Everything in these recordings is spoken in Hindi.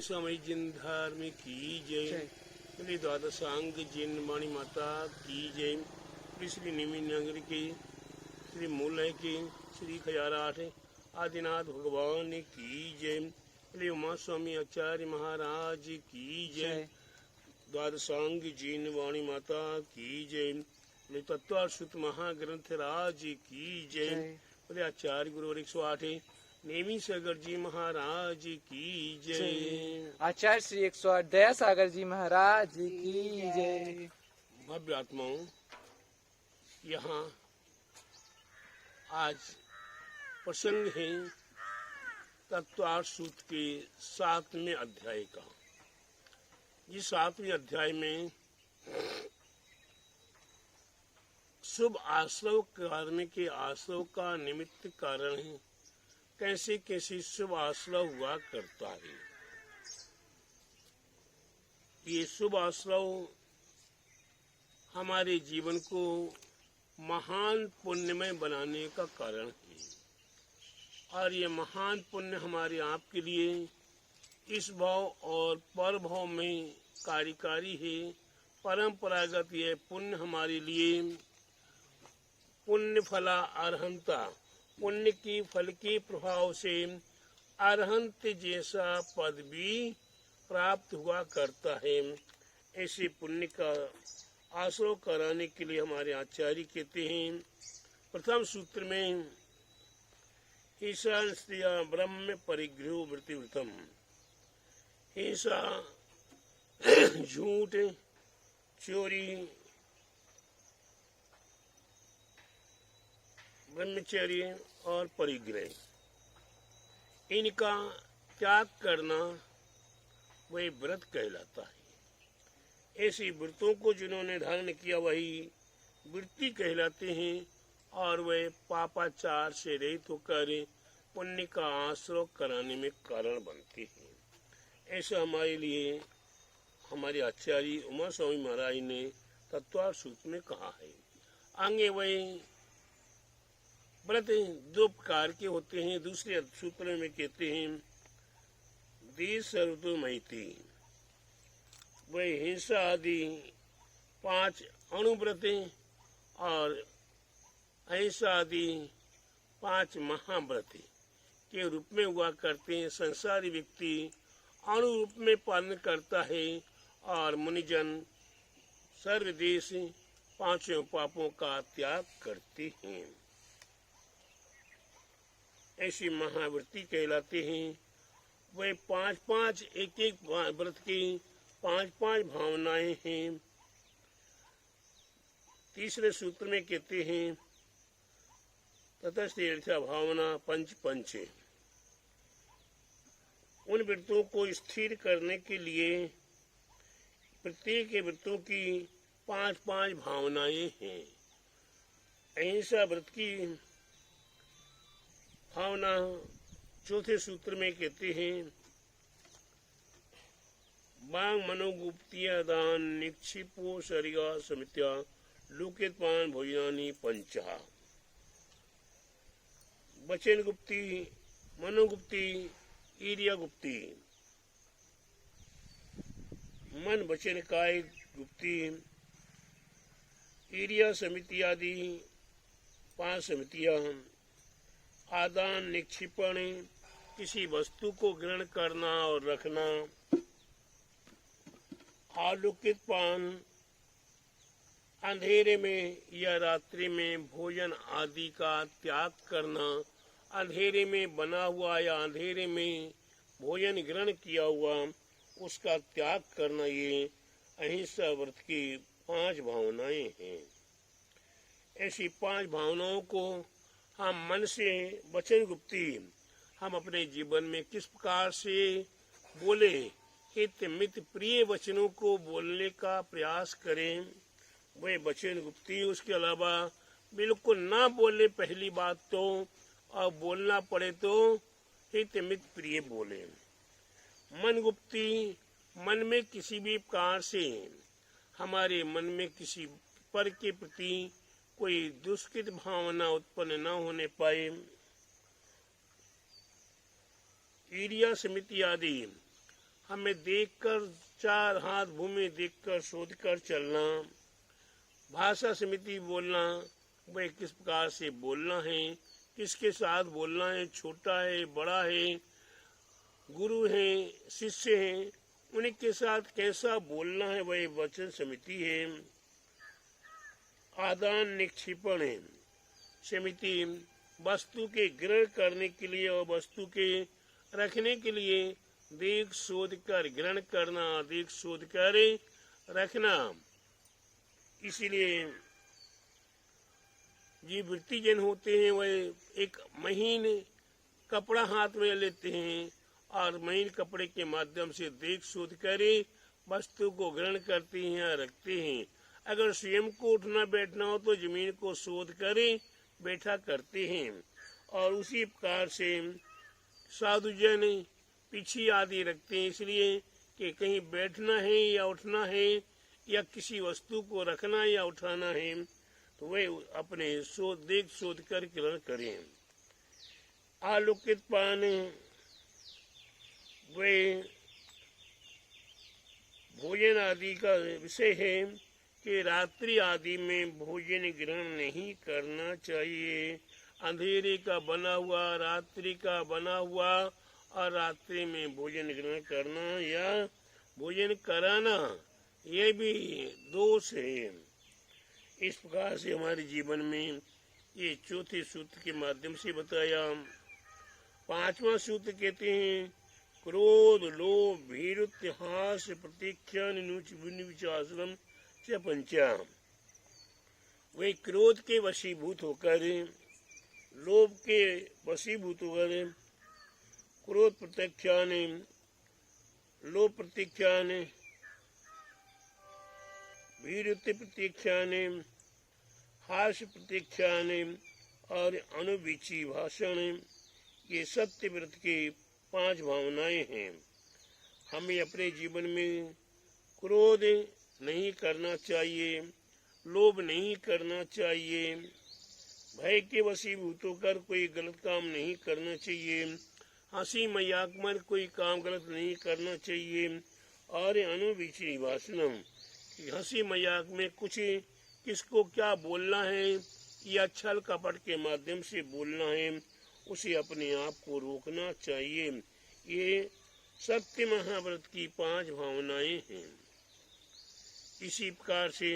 समय जिन धर्म की जय। श्री द्वादशांग जिन वाणी माता की जय। श्री निमि नगर की श्री मूल की श्री खजाराठ आदिनाथ भगवान की जय। श्री उमा स्वामी आचार्य महाराज की जय। द्वादशांग जिन वाणी माता की जय। तत्वासुत महाग्रंथ राज की जय। बोले आचार्य गुरु 108 नेमी सागर जी महाराज की जय। आचार्य श्री 108 दया सागर जी महाराज की जय। भव्य आत्माओं, यहाँ आज प्रसंग है तत्वार्थ सूत्र के 7वें अध्याय का। इस 7वें अध्याय में शुभ आश्रव करने के आश्रव का निमित्त कारण है, कैसे कैसे शुभ आश्रव हुआ करता है। ये शुभ आश्रव हमारे जीवन को महान पुण्यमय बनाने का कारण है, और ये महान पुण्य हमारे आपके लिए इस भाव और पर भाव में कार्यकारी है। परंपरागत यह पुण्य हमारे लिए पुण्य फला अर्हंता, पुण्य की फल के प्रभाव से अर्हंत जैसा पद भी प्राप्त हुआ करता है। ऐसे पुण्य का आश्रय कराने के लिए हमारे आचार्य कहते हैं, प्रथम सूत्र में हिंसा स्त्रिया ब्रह्म परिग्रह वृत्तिवृतम। हिंसा, झूठ, चोरी, ब्रह्मचर्य और परिग्रह, इनका त्याग करना वही व्रत कहलाता है। ऐसे व्रतों को जिन्होंने धारण किया वही वृत्ति कहलाते हैं, और वे पापाचार से रहित होकर पुण्य का आश्रय कराने में कारण बनते हैं। ऐसा हमारे लिए हमारे आचार्य उमा स्वामी महाराज ने तत्वार्थ सूत्र में कहा है। आगे वे व्रत 2 प्रकार के होते हैं। दूसरे सूत्र में कहते हैं देश सर्वतोमयती, वह हिंसा आदि 5 अणुव्रत और अहिंसा आदि 5 महाव्रत के रूप में हुआ करते हैं। संसारी व्यक्ति अणु रूप में पालन करता है, और मुनिजन सर्वदेश 5 पापों का त्याग करते हैं। ऐसी महाव्रती कहलाते हैं। वे 5-5 एक व्रत की 5-5 भावनाएं हैं। तीसरे सूत्र में कहते हैं ततस्थ भावना पंच। उन व्रतों को स्थिर करने के लिए प्रत्येक व्रतों की 5-5 भावनाएं हैं। अहिंसा व्रत की भावना चौथे सूत्र में कहते हैं वांग मनोगुप्तिया दान निक्षिपो शरीरा समित्या लोकित पान भोजनानि पंचा। वचन गुप्ती, मनोगुप्ती, ईर्या गुप्ती, मन वचन काय गुप्ती, ईर्या समिति आदि 5 समितियां। आदान निक्षिपण, किसी वस्तु को ग्रहण करना और रखना। आलोकित पान, अंधेरे में या रात्रि में भोजन आदि का त्याग करना। अंधेरे में बना हुआ या अंधेरे में भोजन ग्रहण किया हुआ उसका त्याग करना, ये अहिंसा व्रत की 5 भावनाएं हैं। ऐसी 5 भावनाओं को हम मन से वचन गुप्ती हम अपने जीवन में किस प्रकार से बोले, हित मित प्रिय वचनों को बोलने का प्रयास करें, वे वचन गुप्ती। उसके अलावा बिल्कुल ना बोले पहली बात तो, और बोलना पड़े तो हित मित प्रिय बोले। मन गुप्ती, मन में किसी भी प्रकार से हमारे मन में किसी पर के प्रति कोई दुष्कृत भावना उत्पन्न न होने पाए। ईर्या समिति आदि हमें देखकर, चार हाथ भूमि देखकर शोध कर चलना, भाषा समिति बोलना, वह किस प्रकार से बोलना है, किसके साथ बोलना है, छोटा है बड़ा है, गुरु है शिष्य है, उनके साथ कैसा बोलना है, वह वचन समिति है। आदान निक्षेपण है समिति, वस्तु के ग्रहण करने के लिए और वस्तु के रखने के लिए देख शोध कर ग्रहण करना, देख शोध कर रखना। इसलिए जी वृत्तिजन होते हैं वह एक महीन कपड़ा हाथ में लेते हैं और महीन कपड़े के माध्यम से देख शोध करे वस्तु को ग्रहण करते हैं या रखते हैं। अगर स्वयं को उठना बैठना हो तो जमीन को शोध करे बैठा करते हैं। और उसी प्रकार से साधुजन पीछे आदि रखते हैं, इसलिए कि कहीं बैठना है या उठना है या किसी वस्तु को रखना या उठाना है तो वे अपने देख शोध कर ग्रहण करें। आलोकित पान वे भोजन आदि का विषय है कि रात्रि आदि में भोजन ग्रहण नहीं करना चाहिए। अंधेरे का बना हुआ, रात्रि का बना हुआ और रात्रि में भोजन ग्रहण करना या भोजन कराना ये भी दोष है। इस प्रकार से हमारे जीवन में ये चौथे सूत्र के माध्यम से बताया। पांचवा सूत्र कहते हैं क्रोध लोभ भीरुत्य हास्य प्रतीक्षा निचाश्रम से पंचा। वे क्रोध के वशीभूत होकर, लोभ के वशीभूत होकर, क्रोध प्रत्याख्यान, लोभ प्रत्याख्यान, भीरुत्य प्रत्याख्यान, हास्य प्रत्याख्यान और अनुविची भाषण, ये सत्य व्रत के 5 भावनाएं हैं। हमें अपने जीवन में क्रोध नहीं करना चाहिए, लोभ नहीं करना चाहिए, भय के वशीभूत होकर कोई गलत काम नहीं करना चाहिए, हंसी मजाक में कोई काम गलत नहीं करना चाहिए। और अनुविची भाषणम, हंसी मजाक में कुछ किसको क्या बोलना है या छल कपट के माध्यम से बोलना है, उसे अपने आप को रोकना चाहिए। ये सत्य महाव्रत की 5 भावनाएं हैं। इसी प्रकार से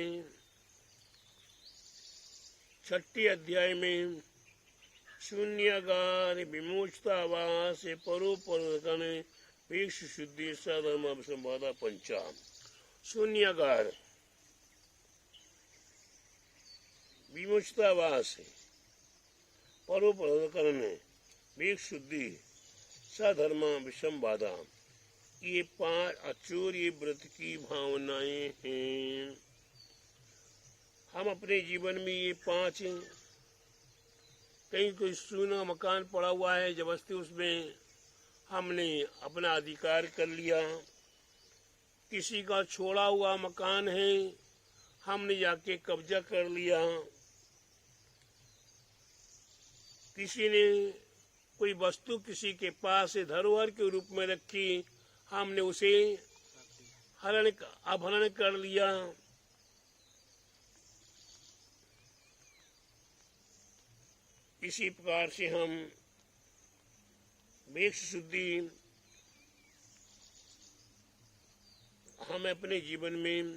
6ठे अध्याय में शून्यागार विमोचतावास परोपरकन भिक्षु शुद्धि सधर्म संवादा पंचा। शून्यागार विमोचतावास परोपरकन भिक्षु शुद्धि सधर्म विषमबाधा, ये 5 अचूर्य व्रत की भावनाएं हैं। हम अपने जीवन में ये 5, कहीं कोई सूना मकान पड़ा हुआ है जबरदस्ती उसमें हमने अपना अधिकार कर लिया, किसी का छोड़ा हुआ मकान है हमने जाके कब्जा कर लिया, किसी ने कोई वस्तु किसी के पास धरोहर के रूप में रखी, हमने उसे अपहरण कर लिया। इसी प्रकार से हम भिक्षु शुद्धि, हम अपने जीवन में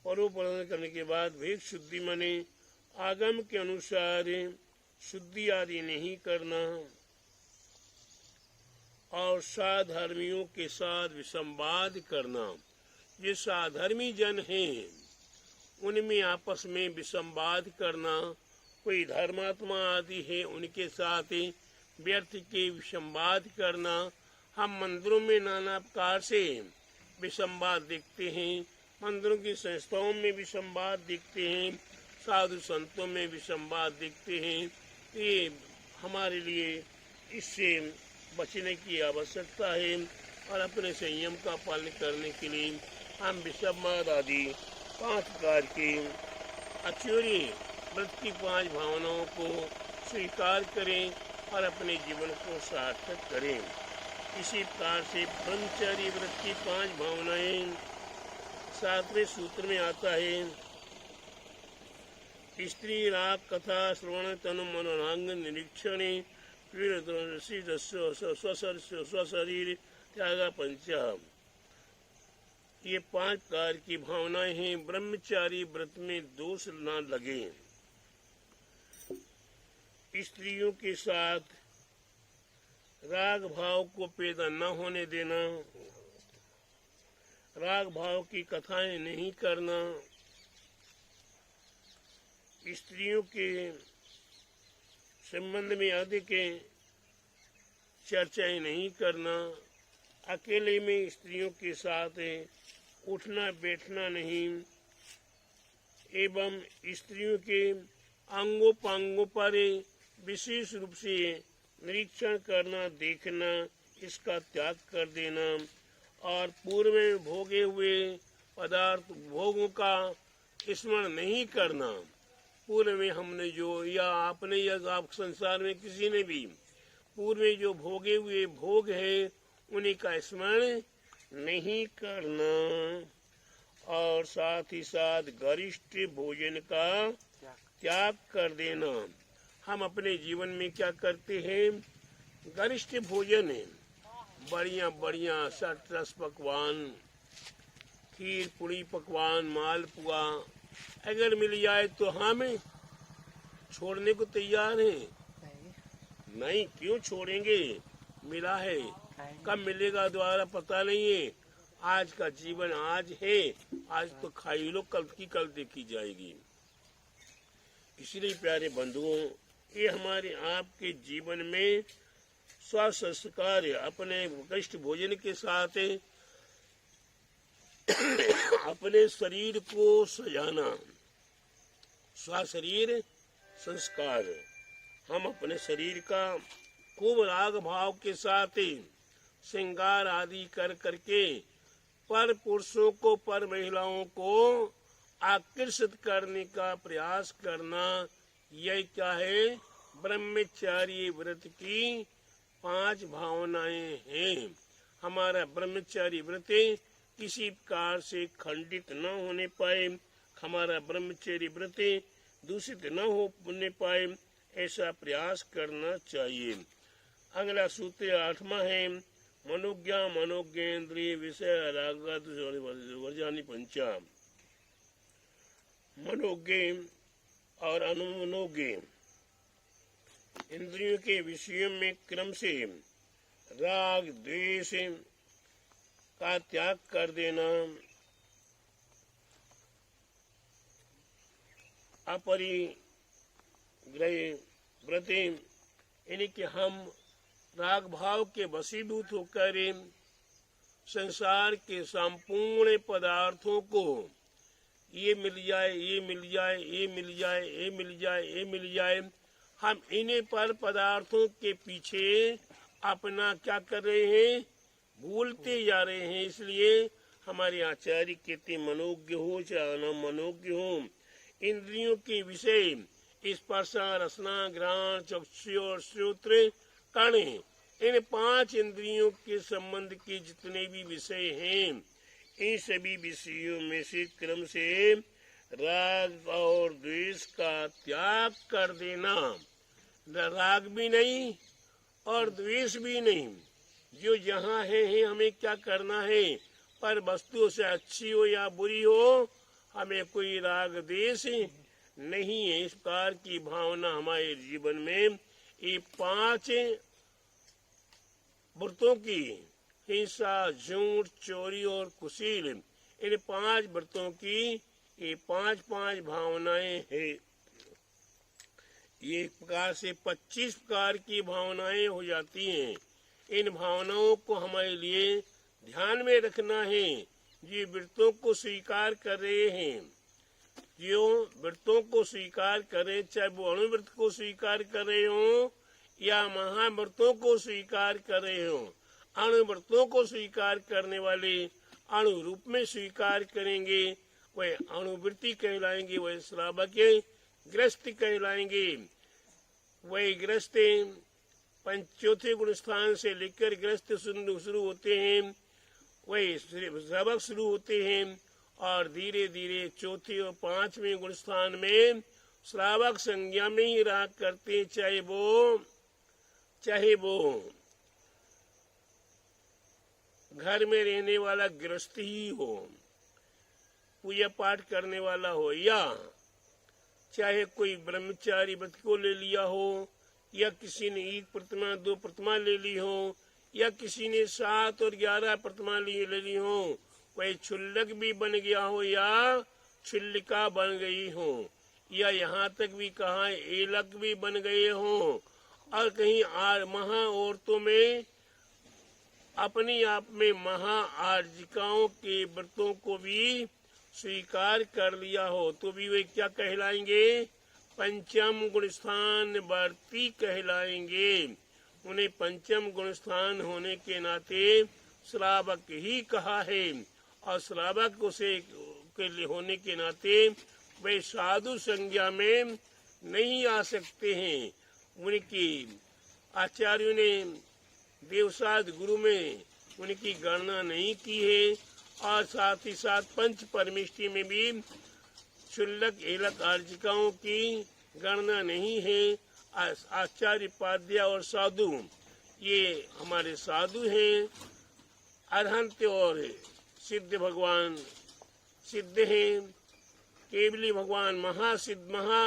परोपरण करने के बाद भिक्षु शुद्धि माने आगम के अनुसार शुद्धि आदि नहीं करना और साधर्मियों के साथ विसंवाद करना। जो साधर्मी जन हैं उनमें आपस में विसंवाद करना, कोई धर्मात्मा आदि है उनके साथ व्यर्थ के विसंवाद करना। हम मंदिरों में नाना प्रकार से विसंवाद देखते हैं, मंदिरों की संस्थाओं में विसंवाद देखते हैं, साधु संतों में विसंवाद देखते हैं। ये हमारे लिए इससे बचने की आवश्यकता है और अपने संयम का पालन करने के लिए हम विसंवाद आदि 5 प्रकार के अचूर्य व्रत की 5 भावनाओं को स्वीकार करें और अपने जीवन को सार्थक करें। इसी प्रकार से ब्रह्मचारी व्रत की 5 भावनाएं 7वें सूत्र में आता है। स्त्री राग कथा श्रवण तनु मनोरांग निरीक्षण स्वशरीर त्याग पंच, ये 5 प्रकार की भावनाएं हैं। ब्रह्मचारी व्रत में दोष न लगे, स्त्रियों के साथ राग भाव को पैदा न होने देना, राग भाव की कथाएं नहीं करना, स्त्रियों के संबंध में अधिक चर्चाएं नहीं करना, अकेले में स्त्रियों के साथ उठना बैठना नहीं, एवं स्त्रियों के अंगोपांगों पर विशेष रूप से निरीक्षण करना देखना, इसका त्याग कर देना, और पूर्व में भोगे हुए पदार्थ भोगों का स्मरण नहीं करना। पूर्व में हमने जो या आपने या आप संसार में किसी ने भी पूर्व में जो भोगे हुए भोग है उन्हीं का स्मरण नहीं करना, और साथ ही साथ गरिष्ठ भोजन का त्याग कर देना। हम अपने जीवन में क्या करते हैं? गरिष्ठ भोजन है, बढ़िया बढ़िया सट रस पकवान, खीर पूरी पकवान, मालपुआ अगर मिल जाए तो हम छोड़ने को तैयार हैं। नहीं, क्यों छोड़ेंगे? मिला है, कब मिलेगा दोबारा पता नहीं है। आज का जीवन आज है, आज तो खाई लो, कल की कल देखी जाएगी। इसलिए प्यारे बंधुओं, ये हमारे आपके जीवन में स्वसंस्कार अपने कष्ट भोजन के साथ अपने शरीर को सजाना, स्वशरीर संस्कार। हम अपने शरीर का खूब राग भाव के साथ श्रृंगार आदि कर करके पर पुरुषों को, पर महिलाओं को आकर्षित करने का प्रयास करना, यह क्या है? ब्रह्मचारी व्रत की 5 भावनाएं हैं। हमारा ब्रह्मचारी व्रत किसी प्रकार से खंडित न होने पाए, हमारा ब्रह्मचर्य व्रत दूषित न होने पाए, ऐसा प्रयास करना चाहिए। अगला सूत्र 8वां है, मनोज्ञा मनोज्ञेन्द्रिय विषय रागाद वर्जानी पंचा। मनोज्ञ और अनुमनोज्ञ इंद्रियों के विषयों में क्रम से राग द्वेष का त्याग कर देना, अपरिग्रह व्रत यानी कि हम राग भाव के वशीभूत होकर संसार के संपूर्ण पदार्थों को ये मिल जाए, ये मिल जाए, ये मिल जाए, ये मिल जाए, ये मिल जाए, हम इन्हीं पर पदार्थों के पीछे अपना क्या कर रहे हैं? भूलते जा रहे हैं। इसलिए हमारे आचार्य कहते मनोज्ञ हो चाहे न मनोज्ञ हो, इंद्रियों के विषय स्पर्श रसना घ्राण चक्षु और श्रोत्र कर्ण, इन 5 इंद्रियों के संबंध के जितने भी विषय हैं, इन सभी विषयों में से क्रम से राग और द्वेष का त्याग कर देना। राग भी नहीं और द्वेष भी नहीं, जो जहाँ है हमें क्या करना है? पर वस्तु से अच्छी हो या बुरी हो, हमें कोई राग द्वेष नहीं है। इस प्रकार की भावना हमारे जीवन में ये 5 व्रतों की, हिंसा, झूठ, चोरी और कुशील, इन 5 व्रतों की ये 5 भावनाएं हैं। ये एक प्रकार से 25 प्रकार की भावनाएं हो जाती हैं। इन भावनाओं को हमारे लिए ध्यान में रखना है। ये व्रतों को स्वीकार कर रहे हैं, जो व्रतों को स्वीकार करें, चाहे वो अणुव्रत को स्वीकार कर रहे हो या महाव्रतों को स्वीकार कर रहे हो, अणुव्रतों को स्वीकार करने वाले अणु रूप में स्वीकार करेंगे, वह अणुवृत्ति कहलाएंगे, वह श्रावक ग्रस्त कहलाएंगे। वह ग्रस्त चौथे गुण स्थान से लेकर ग्रस्त शुरू होते हैं, वही श्रावक शुरू होते हैं, और धीरे धीरे चौथे और पांचवें गुण स्थान में श्रावक संज्ञा में ही रहा करते, चाहे वो घर में रहने वाला गृहस्थ ही हो, पूजा पाठ करने वाला हो, या चाहे कोई ब्रह्मचारी व्रत को ले लिया हो, या किसी ने 1 प्रतिमा 2 प्रतिमा ले ली हो, या किसी ने 7 और 11 प्रतिमा ले ली हो, कोई क्षुल्लक भी बन गया हो या क्षुल्लिका बन गई हो, या यहाँ तक भी कहा एलक भी बन गए हो, और कहीं महा औरतों में अपने आप में महा आर्जिकाओं के व्रतों को भी स्वीकार कर लिया हो, तो भी वे क्या कहलाएंगे? पंचम गुण स्थान वर्ती कहलाएंगे। उन्हें पंचम गुण स्थान होने के नाते श्रावक ही कहा है, और श्रावक उसे के लिए होने के नाते वे साधु संज्ञा में नहीं आ सकते हैं। उनकी आचार्यों ने देवसाद गुरु में उनकी गणना नहीं की है, और साथ ही साथ पंच परमेष्टि में भी क्षुल्लक एलक आर्जिकाओं की गणना नहीं है। आचार्य पाद्या और साधु ये हमारे साधु हैं, अरहंत और सिद्ध भगवान सिद्ध हैं, केवली भगवान महासिद्ध महा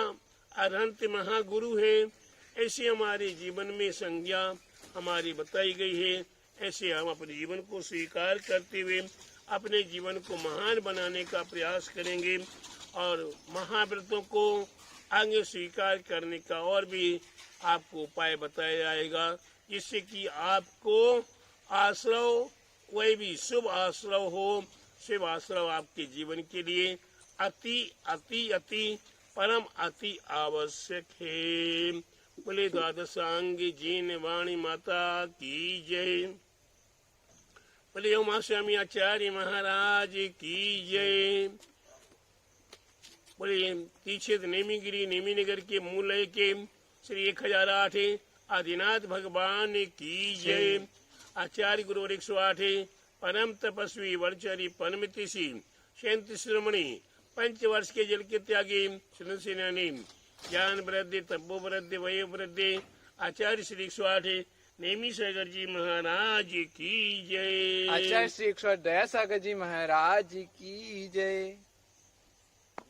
अरहंत महागुरु है। ऐसे हमारे जीवन में संज्ञा हमारी बताई गई है। ऐसे हम अपने जीवन को स्वीकार करते हुए अपने जीवन को महान बनाने का प्रयास करेंगे, और महाव्रतों को आगे स्वीकार करने का और भी आपको उपाय बताया जाएगा, जिससे कि आपको आश्रव वही भी शुभ आश्रव हो। शुभ आश्रव आपके जीवन के लिए अति अति अति परम अति आवश्यक है। बोले द्वादशांग जीन वाणी माता की जय। बोले उमा स्वामी आचार्य महाराज की जय। बोले तीक्षित नेमीगिरी नेमीनगर के मूलय के श्री 1008 आदिनाथ भगवान की जय। आचार्य गुरुवर 108 परम तपस्वी वर्चरी परमतिशी शैंत श्रमणी 5 वर्ष के जल के त्यागी सेनानी ज्ञान वृद्धि तपो वृद्धि वयो वृद्धि आचार्य श्री 108 नेमी सागर जी महाराज की जय। आचार्य श्री 108 दया सागर जी महाराज की जय।